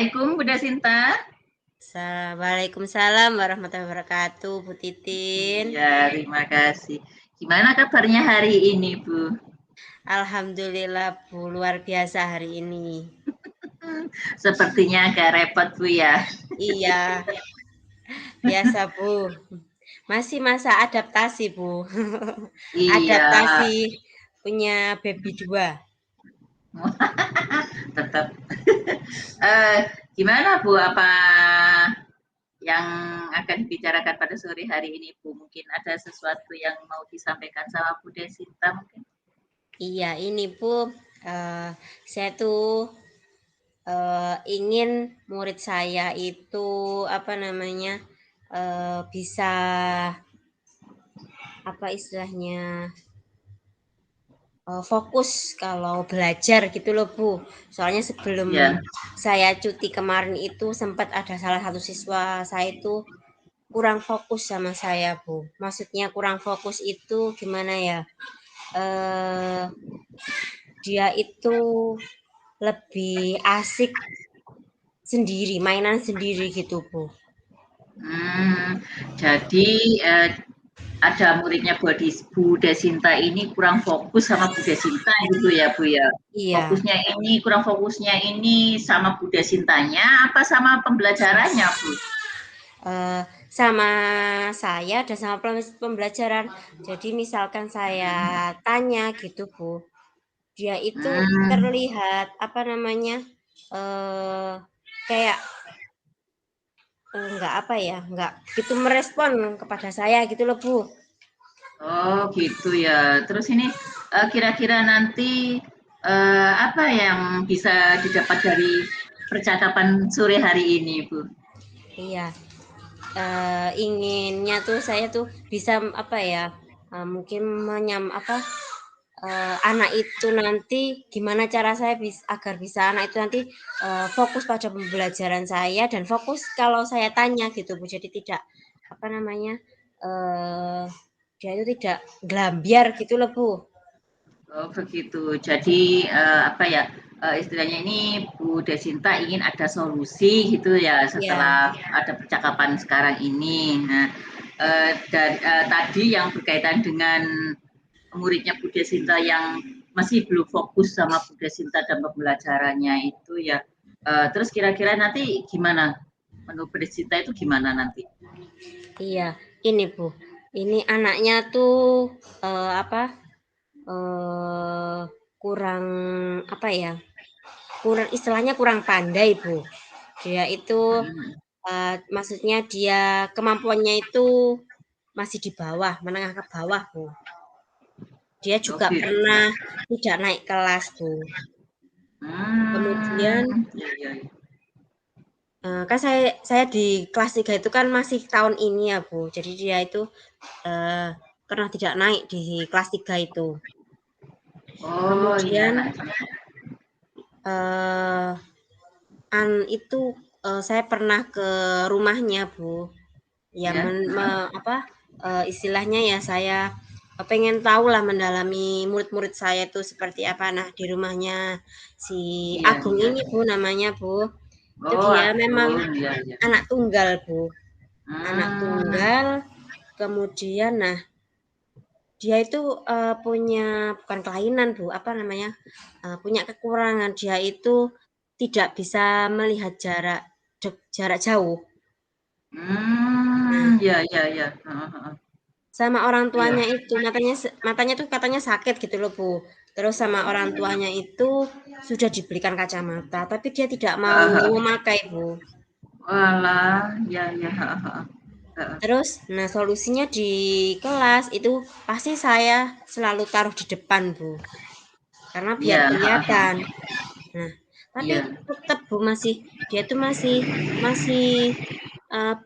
Assalamualaikum Bunda Sinta. Waalaikumsalam warahmatullahi wabarakatuh, Bu Titin. Iya, terima kasih. Gimana kabarnya hari ini, Bu? Alhamdulillah, Bu, luar biasa hari ini. Sepertinya agak repot, Bu ya. Iya, biasa, Bu. Masih masa adaptasi, Bu. Iya, Adaptasi punya baby 2. tetap. Gimana, Bu? Apa yang akan dibicarakan pada sore hari ini, Bu? Mungkin ada sesuatu yang mau disampaikan sama Bu Desinta mungkin? Iya, ini, Bu. Saya tuh ingin murid saya itu apa namanya bisa apa istilahnya fokus kalau belajar gitu loh Bu. Soalnya sebelum Ya. saya cuti kemarin itu sempat ada salah satu siswa saya itu kurang fokus sama saya Bu. Maksudnya kurang fokus itu gimana ya? Eh, dia itu lebih asik sendiri, mainan sendiri gitu Bu. Jadi ada muridnya Bu Desinta ini kurang fokus sama Bu Desinta gitu ya, Bu ya. Iya. Fokusnya ini kurang fokusnya ini sama Bu Desintanya apa sama pembelajarannya, Bu? Sama saya dan sama pembelajaran. Jadi misalkan saya tanya gitu Bu, dia itu Hmm, terlihat apa namanya kayak nggak apa ya, nggak gitu merespon kepada saya gitu loh Bu. oh gitu ya. Terus ini kira-kira nanti apa yang bisa didapat dari percakapan sore hari ini, Bu? Iya, inginnya tuh saya tuh bisa apa ya, mungkin anak itu nanti gimana cara saya agar bisa anak itu nanti fokus pada pembelajaran saya dan fokus kalau saya tanya gitu Bu. Jadi tidak apa namanya eh, dia itu tidak gelambiar gitu loh Bu. Oh begitu. Jadi apa ya istilahnya ini Bu Desinta ingin ada solusi gitu ya Ya, setelah ada percakapan sekarang ini. Nah dan tadi yang berkaitan dengan muridnya Bu Desinta yang masih belum fokus sama Bu Desinta dan pembelajarannya itu ya. Terus kira-kira nanti gimana? Menurut Bu Desinta itu gimana nanti? iya. Ini Bu, ini anaknya tuh apa eh kurang apa ya? Kurang istilahnya kurang pandai Bu. Dia itu Hmm. maksudnya dia kemampuannya itu masih di bawah, menengah ke bawah, Bu. Dia Oh juga gitu. pernah tidak naik kelas, Bu. Kemudian, Ya, ya, ya. kan saya di kelas 3 itu kan masih tahun ini ya, Bu. Jadi dia itu eee, pernah tidak naik di kelas 3 itu. Oh iya Kemudian, nak. eee, itu, saya pernah ke rumahnya, Bu. Ya Ya. apa, istilahnya ya saya pengen tahu lah mendalami murid-murid saya itu seperti apa. Nah, di rumahnya si Iya, Agung iya. ini Bu namanya Bu, itu Oh, dia memang Abdul, ya, ya. anak tunggal Bu, anak Hmm, tunggal kemudian nah dia itu, punya bukan kelainan Bu, apa namanya, punya kekurangan dia itu tidak bisa melihat jarak jauh. Nah ya, ya, ya. Heeh, heeh. sama orang Iya. tuanya itu, matanya tuh katanya sakit gitu loh, Bu. Terus sama orang tuanya itu sudah dibelikan kacamata, tapi dia tidak mau Heeh, heeh. memakai, Bu. Walah, ya, ya, heeh, heeh. Heeh. Terus, nah solusinya di kelas itu pasti saya selalu taruh di depan, Bu. Karena biar Iya, heeh, heeh. kelihatan. Nah, tapi Iya. tetap Bu dia tuh masih masih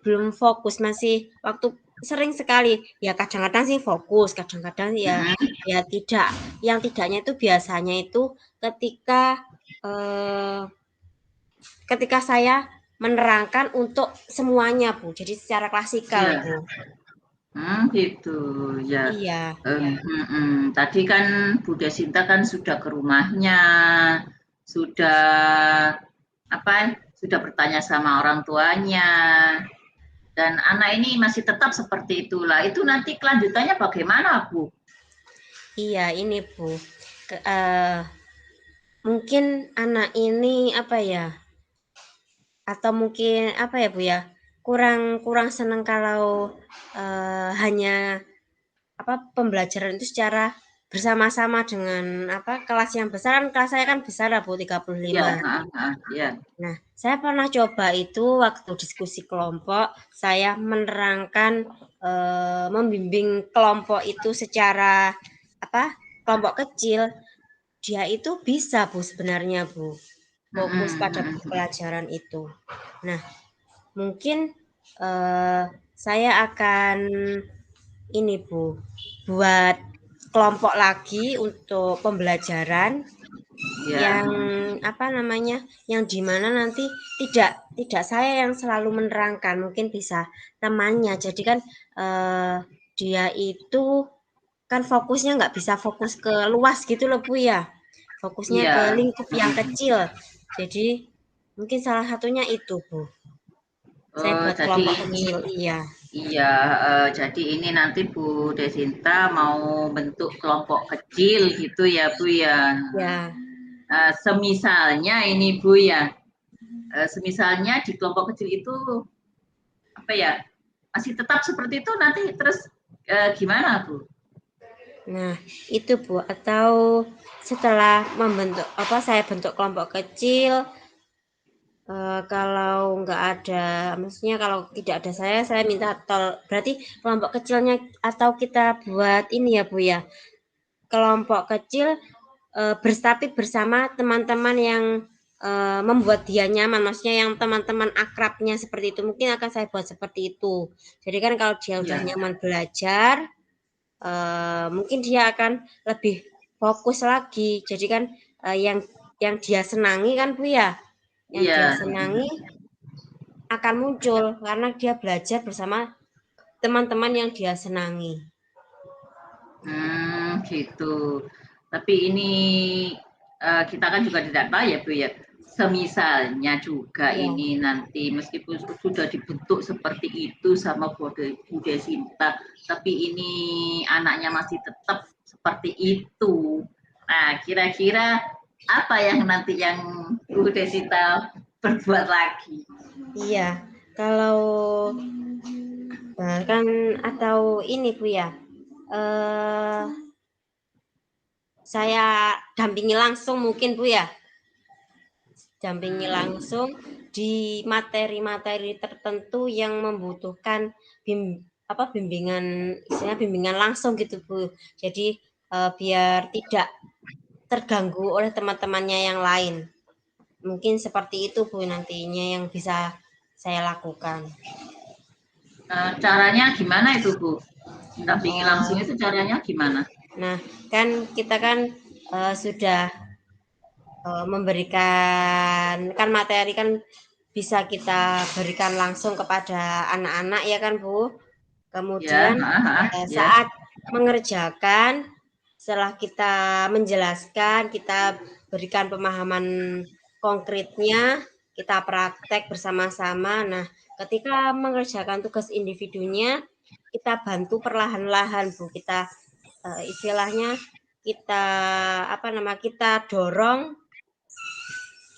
belum fokus, masih waktu sering sekali ya kadang-kadang sih fokus, kadang-kadang ya Mm-mm. ya tidak. Yang tidaknya itu biasanya itu ketika eee, ketika saya menerangkan untuk semuanya, Bu. Jadi secara klasikal, Iya. Bu. Gitu, ya. Iya, Tadi kan Bu Desinta kan sudah ke rumahnya, sudah apa? sudah bertanya sama orang tuanya, dan anak ini masih tetap seperti itulah. Itu nanti kelanjutannya bagaimana, Bu? Iya, ini Bu. Mungkin anak ini apa ya? Atau mungkin apa ya Bu ya? Kurang kurang senang kalau hanya apa pembelajaran itu secara bersama-sama dengan apa kelas yang besar, kan kelas saya kan besar lah Bu, Iya, 35. iya. Nah, saya pernah coba itu waktu diskusi kelompok, saya menerangkan membimbing kelompok itu secara apa? Kelompok kecil, dia itu bisa Bu sebenarnya Bu, fokus pada pelajaran itu. Nah, mungkin saya akan ini Bu, buat kelompok lagi untuk pembelajaran Iya, yang apa namanya, yang dimana nanti tidak saya yang selalu menerangkan, mungkin bisa temannya. Jadi kan dia itu kan fokusnya nggak bisa fokus ke luas gitu loh Bu ya, fokusnya iya. ke lingkup yang kecil. Jadi mungkin salah satunya itu Bu, saya Oh, buat jadi kelompok ini kecil. Iya, iya, jadi ini nanti Bu Desinta mau bentuk kelompok kecil gitu ya, Bu ya. ya, Semisalnya ini Bu ya, semisalnya di kelompok kecil itu apa ya, masih tetap seperti itu nanti terus gimana Bu? nah itu Bu, atau setelah membentuk apa saya bentuk kelompok kecil. Kalau nggak ada, maksudnya kalau tidak ada saya minta berarti kelompok kecilnya atau kita buat ini ya Bu ya, kelompok kecil tapi bersama teman-teman yang membuat dia nyaman, maksudnya yang teman-teman akrabnya seperti itu, mungkin akan saya buat seperti itu. Jadi kan kalau dia udah Iya, nyaman belajar, mungkin dia akan lebih fokus lagi. Jadi kan yang dia senangi kan Bu ya, yang dia iya. senangi akan muncul karena dia belajar bersama teman-teman yang dia senangi. Gitu. Tapi ini kita kan juga tidak tahu ya Bu ya. Semisalnya juga Iya, ini nanti meskipun sudah dibentuk seperti itu sama Bude Sinta, tapi ini anaknya masih tetap seperti itu. Nah, kira-kira apa yang nanti yang Bude Sinta berbuat lagi? iya. Kalau bahkan atau ini Bu ya, eh, saya dampingi langsung mungkin Bu ya, dampingi langsung di materi-materi tertentu yang membutuhkan bimbingan, istilahnya bimbingan langsung gitu Bu. Jadi biar tidak terganggu oleh teman-temannya yang lain. Mungkin seperti itu Bu nantinya yang bisa saya lakukan. Caranya gimana itu Bu? Mendampingi langsung Eh, itu caranya gimana? nah, kan kita kan sudah memberikan kan materi kan bisa kita berikan langsung kepada anak-anak ya kan Bu. Ya, Kemudian ya. saat mengerjakan setelah kita menjelaskan, kita berikan pemahaman konkretnya, kita praktek bersama-sama. Nah, ketika mengerjakan tugas individunya, kita bantu perlahan-lahan, Bu. Kita istilahnya kita apa nama kita dorong,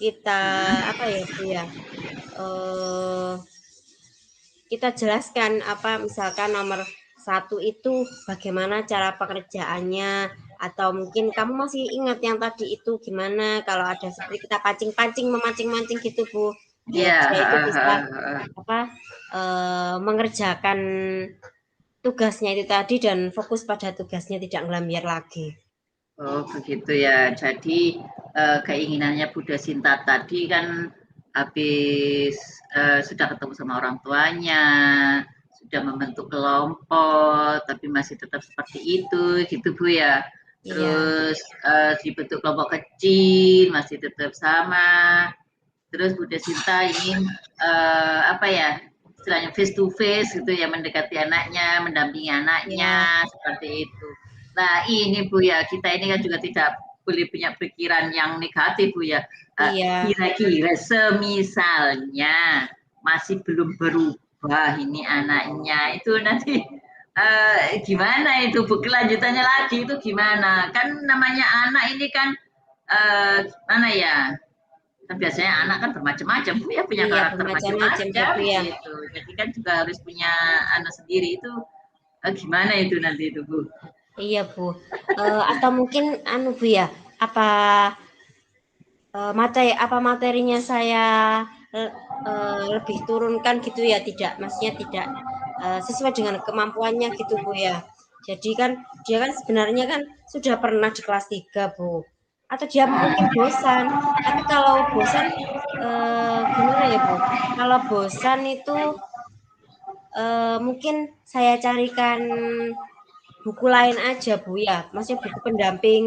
kita apa ya, Bu ya? Eh, kita jelaskan apa misalkan nomor satu itu bagaimana cara pekerjaannya, atau mungkin kamu masih ingat yang tadi itu gimana kalau ada seperti kita pancing-pancing memancing-mancing gitu Bu, biar Iya, dia itu heeh, bisa heeh, heeh. apa mengerjakan tugasnya itu tadi dan fokus pada tugasnya tidak ngelambiar lagi. Oh, begitu ya. Jadi keinginannya Buddha Sinta tadi kan habis sudah ketemu sama orang tuanya, sudah membentuk kelompok, tapi masih tetap seperti itu, gitu Bu ya. Iya, Terus dibentuk kelompok kecil, masih tetap sama. Terus Buddha Sinta ingin apa ya, istilahnya face to face gitu ya, mendekati anaknya, mendampingi iya, anaknya seperti itu. Nah ini Bu ya, kita ini kan juga tidak boleh punya pikiran yang negatif Bu ya. Iya. Kira-kira semisalnya masih belum berubah ini anaknya, itu nanti gimana itu Bu, kelanjutannya lagi itu gimana? Kan namanya anak ini kan mana ya? Kan biasanya anak kan bermacam-macam Bu ya, punya Iya, karakter bermacam-macam ya macam-macam Bu ya. gitu. Jadi kan juga harus punya anak sendiri itu gimana itu nanti itu Bu? Iya Bu. Atau mungkin anu Bu ya, apa materinya saya lebih turunkan gitu ya, tidak, maksudnya tidak sesuai dengan kemampuannya gitu Bu ya. Jadi kan dia kan sebenarnya kan sudah pernah di kelas 3 Bu. Atau dia mungkin bosan. Tapi kalau bosan gimana ya Bu? Kalau bosan itu mungkin saya carikan buku lain aja Bu ya. Maksudnya buku pendamping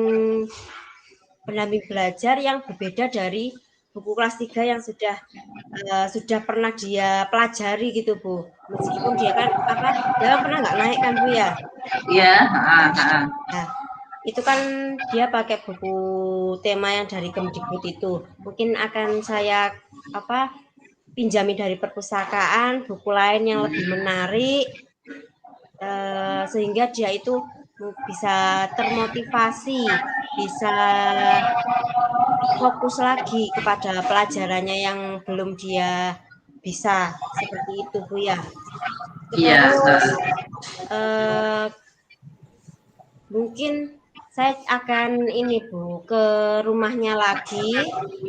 belajar yang berbeda dari buku kelas 3 yang sudah pernah dia pelajari gitu Bu. Meskipun dia kan dia kan pernah nggak naik kan Bu ya. Iya. Nah, itu kan dia pakai buku tema yang dari Kemdikbud itu. Mungkin akan saya pinjami dari perpustakaan buku lain yang lebih menarik, sehingga dia itu bisa termotivasi, bisa fokus lagi kepada pelajarannya yang belum dia bisa, seperti itu Bu ya. Iya. Terus mungkin saya akan ini Bu, ke rumahnya lagi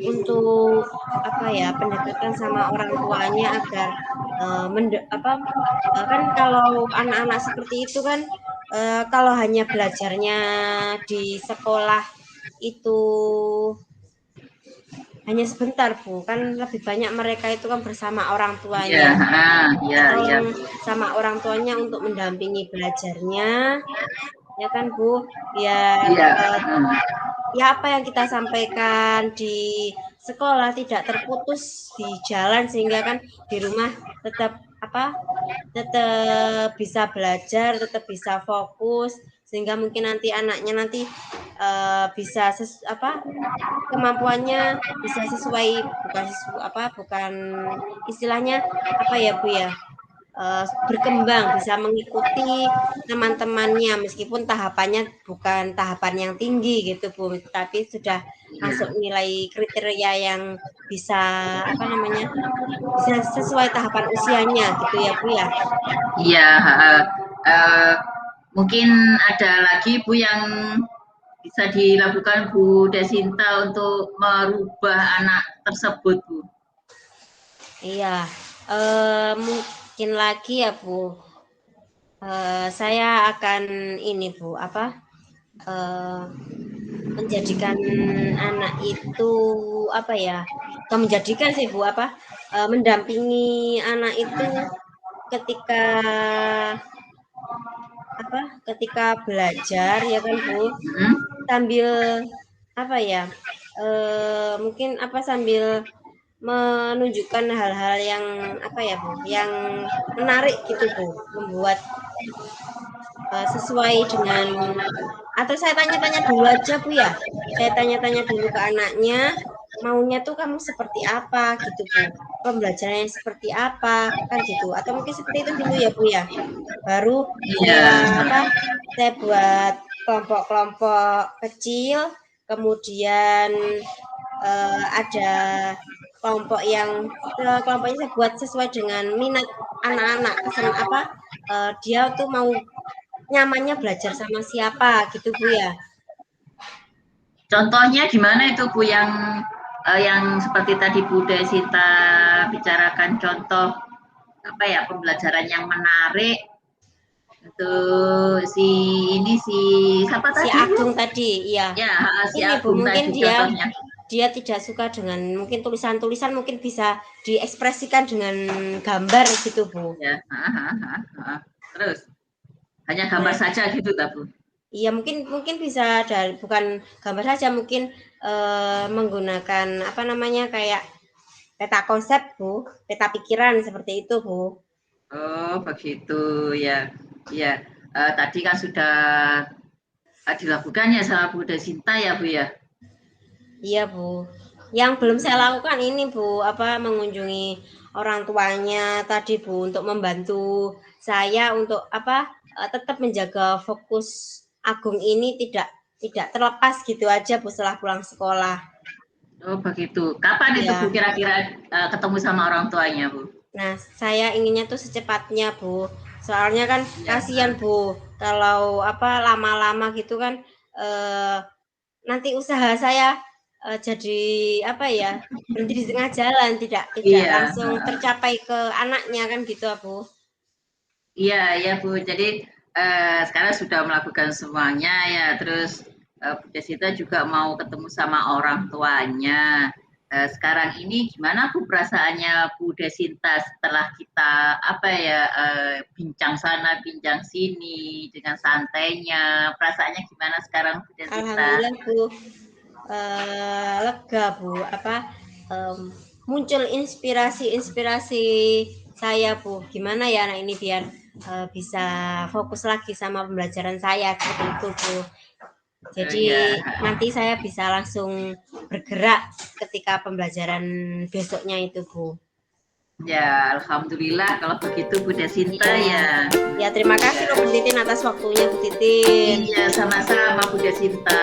untuk pendekatan sama orang tuanya agar kan kalau anak-anak seperti itu kan kalau hanya belajarnya di sekolah itu hanya sebentar Bu, kan lebih banyak mereka itu kan bersama orang tuanya. Tolong sama orang tuanya untuk mendampingi belajarnya, ya kan Bu, biar ya apa yang kita sampaikan di sekolah tidak terputus di jalan, sehingga kan di rumah tetap bisa belajar, tetap bisa fokus, sehingga mungkin nanti anaknya nanti bisa kemampuannya bisa sesuai, bukan istilahnya ya Bu ya, berkembang, bisa mengikuti teman-temannya meskipun tahapannya bukan tahapan yang tinggi gitu Bu, tapi sudah masuk nilai kriteria yang bisa bisa sesuai tahapan usianya gitu ya Bu ya. Iya. Mungkin ada lagi Bu yang bisa dilakukan Bu Desinta untuk merubah anak tersebut Bu? Iya, mungkin lagi ya Bu, saya akan ini Bu, menjadikan anak itu menjadikan sih Bu, mendampingi anak itu ketika belajar ya kan Bu, sambil mungkin sambil menunjukkan hal-hal yang Bu, yang menarik gitu Bu, membuat sesuai dengan, atau saya tanya-tanya dulu aja Bu ya, saya tanya-tanya dulu ke anaknya, maunya tuh kamu seperti apa gitu Bu, pembelajarannya seperti apa kan gitu, atau mungkin seperti itu dulu ya Bu ya, baru saya buat kelompok-kelompok kecil, kemudian ada kelompoknya saya buat sesuai dengan minat anak-anak, dia tuh mau nyamannya belajar sama siapa gitu Bu ya. Contohnya gimana itu Bu, yang seperti tadi Bu Desinta bicarakan, contoh pembelajaran yang menarik untuk siapa tadi? Si Agung tadi, iya. Ya, si ini Agung Bu, mungkin tadi contohnya. dia tidak suka dengan mungkin tulisan-tulisan, mungkin bisa diekspresikan dengan gambar gitu Bu. Ya, terus hanya gambar saja gitu tak Bu? Iya, mungkin bisa bukan gambar saja, mungkin menggunakan kayak peta konsep Bu, peta pikiran seperti itu Bu. Oh begitu ya, ya. Tadi kan sudah dilakukan ya sama Bu Desinta ya Bu ya. Iya, Bu. Yang belum saya lakukan ini, Bu, apa mengunjungi orang tuanya tadi, Bu, untuk membantu saya untuk apa tetap menjaga fokus Agung ini tidak terlepas gitu aja, Bu, setelah pulang sekolah. Oh begitu. Kapan itu Bu Ya. kira-kira ketemu sama orang tuanya Bu? Nah, saya inginnya tuh secepatnya, Bu. Soalnya kan Ya. kasihan, Bu, kalau apa lama-lama gitu kan eh, nanti usaha saya jadi apa ya berhenti di tengah jalan, tidak Iya. langsung tercapai ke anaknya kan gitu, Bu. Iya, ya Bu. Jadi sekarang sudah melakukan semuanya ya. Terus Bu Desita juga mau ketemu sama orang tuanya. Sekarang ini gimana Bu perasaannya Bu Desinta setelah kita apa ya bincang sana bincang sini dengan santainya. Perasaannya gimana sekarang Bu Desinta? Alhamdulillah, Bu, lega, Bu. Apa muncul inspirasi-inspirasi saya, Bu. Gimana ya anak ini biar bisa fokus lagi sama pembelajaran saya seperti itu, Bu. Jadi Ya, nanti saya bisa langsung bergerak ketika pembelajaran besoknya itu, Bu. ya, alhamdulillah kalau begitu Bu Desinta Iya. ya. Ya, terima kasih loh Bu Titin atas waktunya, Bu Titin. Iya, sama-sama Bu Desinta.